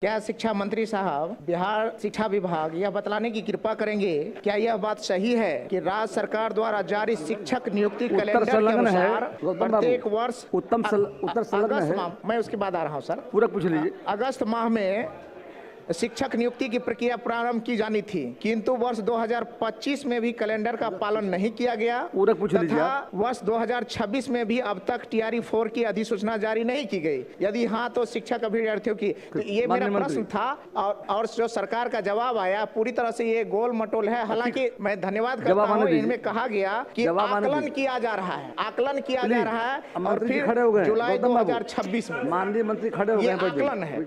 क्या शिक्षा मंत्री साहब बिहार शिक्षा विभाग यह बतलाने की कृपा करेंगे, क्या यह बात सही है कि राज्य सरकार द्वारा जारी शिक्षक नियुक्ति कैलेंडर के अनुसार प्रत्येक वर्ष उत्तर संलग्न है। मैं उसके बाद आ रहा हूँ सर, पूरा पूछ लीजिए। अगस्त माह में शिक्षक नियुक्ति की प्रक्रिया प्रारंभ की जानी थी, किंतु वर्ष 2025 में भी कैलेंडर का पालन नहीं किया गया पूरा पूछ लीजिए। तथा वर्ष 2026 में भी अब तक TRE 4 की अधिसूचना जारी नहीं की गई। यदि हाँ तो शिक्षक अभ्यर्थियों की, तो ये मेरा प्रश्न था और जो सरकार का जवाब आया पूरी तरह से ये गोल मटोल है। हालांकि मैं धन्यवाद करता हूँ, इनमें कहा गया कि आकलन किया जा रहा है, आकलन किया जा रहा है और फिर जुलाई 2026 में माननीय मंत्री खड़े हो गए, आकलन है।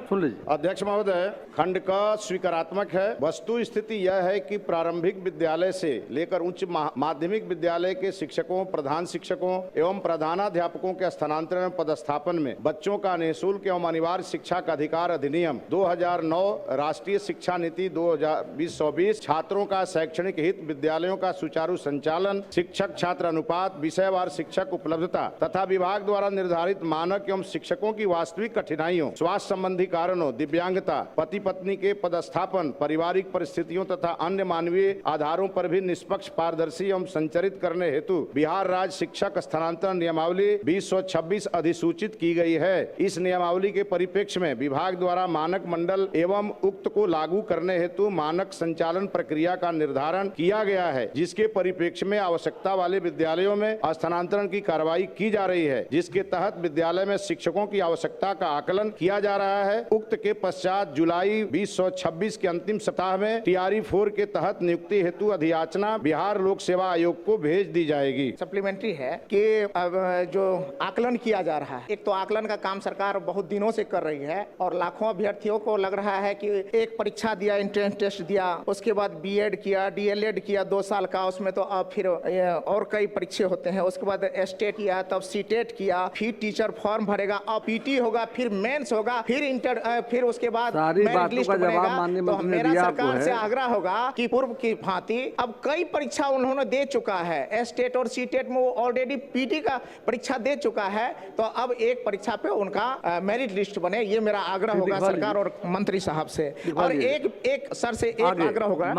सुन लीजिए। अध्यक्ष महोदय, खंड का स्वीकारात्मक है। वस्तु स्थिति यह है कि प्रारंभिक विद्यालय से लेकर उच्च माध्यमिक विद्यालय के शिक्षकों, प्रधान शिक्षकों एवं प्रधानाध्यापकों के स्थानांतरण एवं पदस्थापन में बच्चों का निःशुल्क एवं अनिवार्य शिक्षा का अधिकार अधिनियम 2009, राष्ट्रीय शिक्षा नीति 2020-24, छात्रों का शैक्षणिक हित, विद्यालयों का सुचारू संचालन, शिक्षक छात्र अनुपात, विषयवार शिक्षक उपलब्धता तथा विभाग द्वारा निर्धारित मानक एवं शिक्षकों की वास्तविक कठिनाइयों, स्वास्थ्य संबंधी कारणों, दिव्यांगता, पति पत्नी के पदस्थापन, पारिवारिक परिस्थितियों तथा अन्य मानवीय आधारों पर भी निष्पक्ष, पारदर्शी एवं संचालित करने हेतु बिहार राज्य शिक्षक स्थानांतरण नियमावली 2026 अधिसूचित की गई है। इस नियमावली के परिप्रेक्ष्य में विभाग द्वारा मानक मंडल एवं उक्त को लागू करने हेतु मानक संचालन प्रक्रिया का निर्धारण किया गया है, जिसके परिप्रेक्ष्य में आवश्यकता वाले विद्यालयों में स्थानांतरण की कार्रवाई की जा रही है, जिसके तहत विद्यालय में शिक्षकों की आवश्यकता का आकलन किया जा रहा है। उक्त के पश्चात जुलाई 2026 के अंतिम सप्ताह में TRE 4 के तहत नियुक्ति हेतु अधियाचना बिहार लोक सेवा आयोग को भेज दी जाएगी। सप्लीमेंट्री है कि अब जो आकलन किया जा रहा है, एक तो आकलन का काम सरकार बहुत दिनों से कर रही है और लाखों अभ्यर्थियों को लग रहा है कि एक परीक्षा दिया, एंट्रेंस टेस्ट दिया, उसके बाद B.Ed किया, DLED किया 2 साल का, उसमें तो अब फिर और कई परीक्षे होते हैं, उसके बाद स्टेट किया, तब CTET किया, फिर टीचर फॉर्म भरेगा, अब PT होगा, फिर मेंस होगा, फिर इंटर, फिर उसके बाद मेरिट लिस्ट बनेगा। तो मेरा सरकार से आग्रह होगा कि पूर्व की भांति अब कई परीक्षा उन्होंने दे चुका है, स्टेट और CTET में वो ऑलरेडी PT का परीक्षा दे चुका है, तो अब एक परीक्षा पे उनका मेरिट लिस्ट बने, ये मेरा आग्रह होगा सरकार और मंत्री साहब से। और एक सर से एक आग्रह होगा,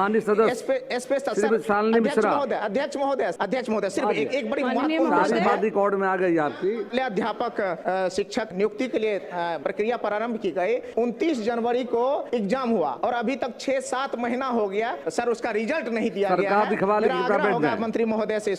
अध्यक्ष महोदय सिर्फ एक बड़ी रिकॉर्ड में आ गई आपकी। अध्यापक शिक्षक नियुक्ति के लिए प्रक्रिया प्रारंभ की गई, 29 जनवरी को एग्जाम हुआ और अभी तक 6-7 महीना हो गया सर, उसका रिजल्ट नहीं दिया गया है। मेरा आग्रह होगा मंत्री महोदय से